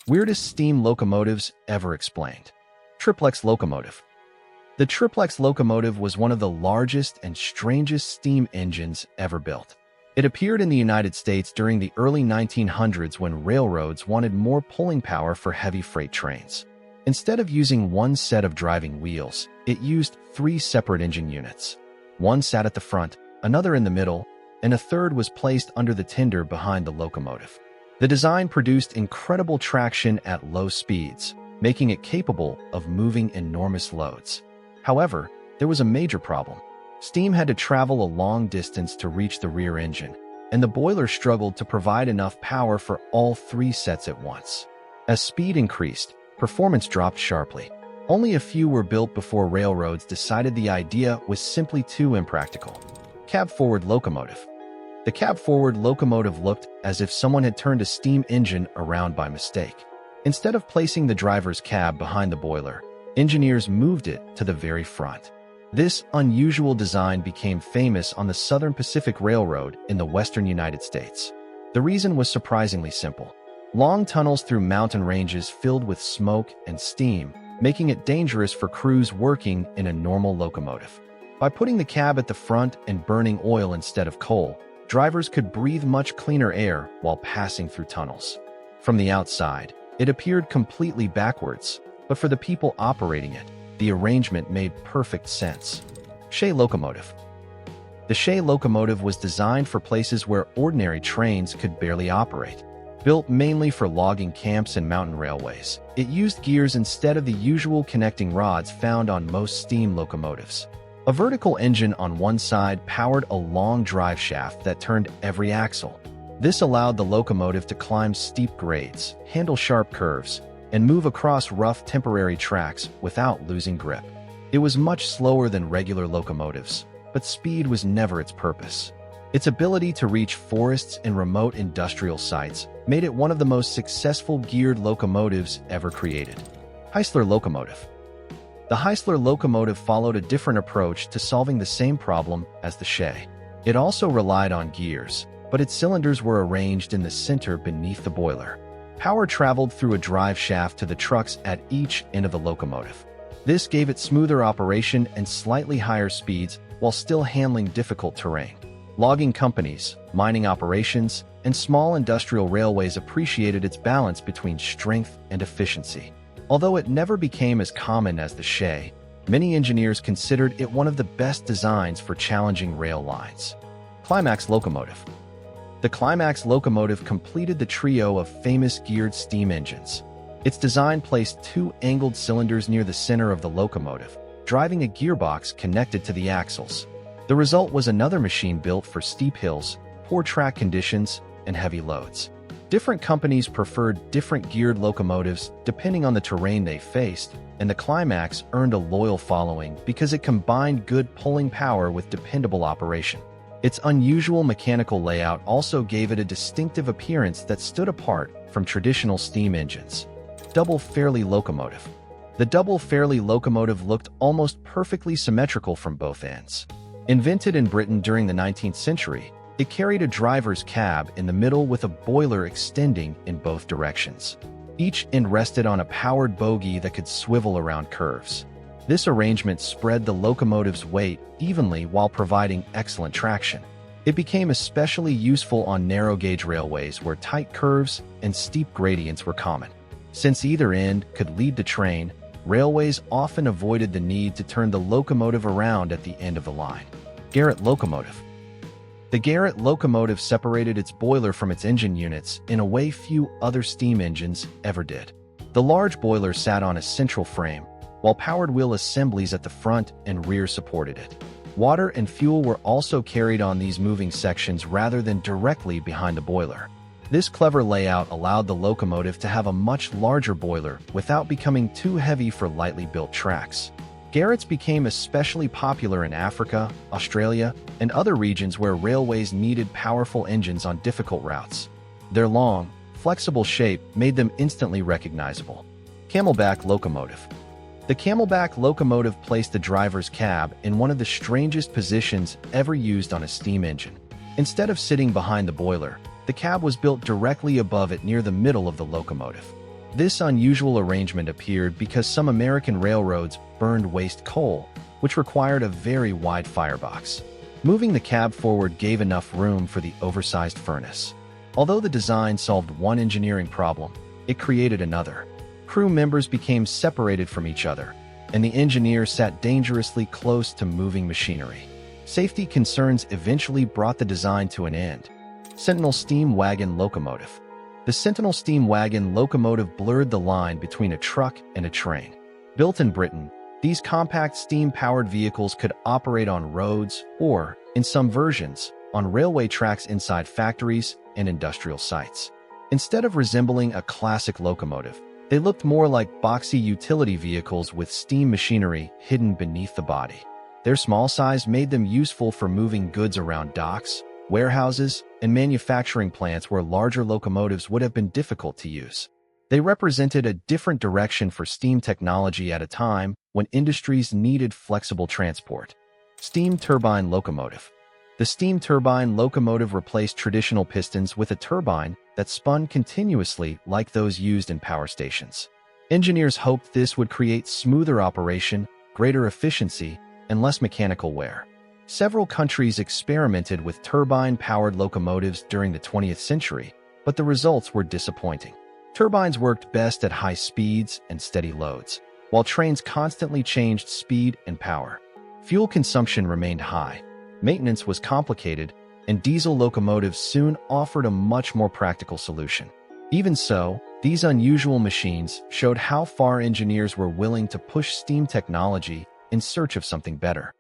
Weirdest Steam Locomotives Ever Explained. Triplex Locomotive. The Triplex Locomotive was one of the largest and strangest steam engines ever built. It appeared in the United States during the early 1900s when railroads wanted more pulling power for heavy freight trains. Instead of using one set of driving wheels, it used three separate engine units. One sat at the front, another in the middle, and a third was placed under the tender behind the locomotive. The design produced incredible traction at low speeds, making it capable of moving enormous loads. However, there was a major problem. Steam had to travel a long distance to reach the rear engine, and the boiler struggled to provide enough power for all three sets at once. As speed increased, performance dropped sharply. Only a few were built before railroads decided the idea was simply too impractical. Cab Forward Locomotive. The Cab Forward Locomotive looked as if someone had turned a steam engine around by mistake. Instead of placing the driver's cab behind the boiler, engineers moved it to the very front. This unusual design became famous on the Southern Pacific Railroad in the western United States. The reason was surprisingly simple. Long tunnels through mountain ranges filled with smoke and steam, making it dangerous for crews working in a normal locomotive. By putting the cab at the front and burning oil instead of coal, drivers could breathe much cleaner air while passing through tunnels. From the outside, it appeared completely backwards, but for the people operating it, the arrangement made perfect sense. Shay Locomotive. The Shay Locomotive was designed for places where ordinary trains could barely operate. Built mainly for logging camps and mountain railways, it used gears instead of the usual connecting rods found on most steam locomotives. A vertical engine on one side powered a long drive shaft that turned every axle. This allowed the locomotive to climb steep grades, handle sharp curves, and move across rough temporary tracks without losing grip. It was much slower than regular locomotives, but speed was never its purpose. Its ability to reach forests and remote industrial sites made it one of the most successful geared locomotives ever created. Heisler Locomotive. The Heisler locomotive followed a different approach to solving the same problem as the Shay. It also relied on gears, but its cylinders were arranged in the center beneath the boiler. Power traveled through a drive shaft to the trucks at each end of the locomotive. This gave it smoother operation and slightly higher speeds while still handling difficult terrain. Logging companies, mining operations, and small industrial railways appreciated its balance between strength and efficiency. Although it never became as common as the Shay, many engineers considered it one of the best designs for challenging rail lines. Climax Locomotive. The Climax locomotive completed the trio of famous geared steam engines. Its design placed two angled cylinders near the center of the locomotive, driving a gearbox connected to the axles. The result was another machine built for steep hills, poor track conditions, and heavy loads. Different companies preferred different geared locomotives depending on the terrain they faced, and the Climax earned a loyal following because it combined good pulling power with dependable operation. Its unusual mechanical layout also gave it a distinctive appearance that stood apart from traditional steam engines. Double Fairlie Locomotive. The Double Fairlie locomotive looked almost perfectly symmetrical from both ends. Invented in Britain during the 19th century, it carried a driver's cab in the middle with a boiler extending in both directions. Each end rested on a powered bogie that could swivel around curves. This arrangement spread the locomotive's weight evenly while providing excellent traction. It became especially useful on narrow-gauge railways where tight curves and steep gradients were common. Since either end could lead the train, railways often avoided the need to turn the locomotive around at the end of the line. Garratt Locomotive. The Garratt locomotive separated its boiler from its engine units in a way few other steam engines ever did. The large boiler sat on a central frame, while powered wheel assemblies at the front and rear supported it. Water and fuel were also carried on these moving sections rather than directly behind the boiler. This clever layout allowed the locomotive to have a much larger boiler without becoming too heavy for lightly built tracks. Garratts became especially popular in Africa, Australia, and other regions where railways needed powerful engines on difficult routes. Their long, flexible shape made them instantly recognizable. Camelback Locomotive. The Camelback locomotive placed the driver's cab in one of the strangest positions ever used on a steam engine. Instead of sitting behind the boiler, the cab was built directly above it near the middle of the locomotive. This unusual arrangement appeared because some American railroads burned waste coal, which required a very wide firebox. Moving the cab forward gave enough room for the oversized furnace. Although the design solved one engineering problem, it created another. Crew members became separated from each other, and the engineers sat dangerously close to moving machinery. Safety concerns eventually brought the design to an end. Sentinel Steam Wagon Locomotive. The Sentinel Steam Wagon Locomotive blurred the line between a truck and a train. Built in Britain, these compact steam-powered vehicles could operate on roads or, in some versions, on railway tracks inside factories and industrial sites. Instead of resembling a classic locomotive, they looked more like boxy utility vehicles with steam machinery hidden beneath the body. Their small size made them useful for moving goods around docks, warehouses, and manufacturing plants where larger locomotives would have been difficult to use. They represented a different direction for steam technology at a time when industries needed flexible transport. Steam Turbine Locomotive. The steam turbine locomotive replaced traditional pistons with a turbine that spun continuously like those used in power stations. Engineers hoped this would create smoother operation, greater efficiency, and less mechanical wear. Several countries experimented with turbine-powered locomotives during the 20th century, but the results were disappointing. Turbines worked best at high speeds and steady loads, while trains constantly changed speed and power. Fuel consumption remained high, maintenance was complicated, and diesel locomotives soon offered a much more practical solution. Even so, these unusual machines showed how far engineers were willing to push steam technology in search of something better.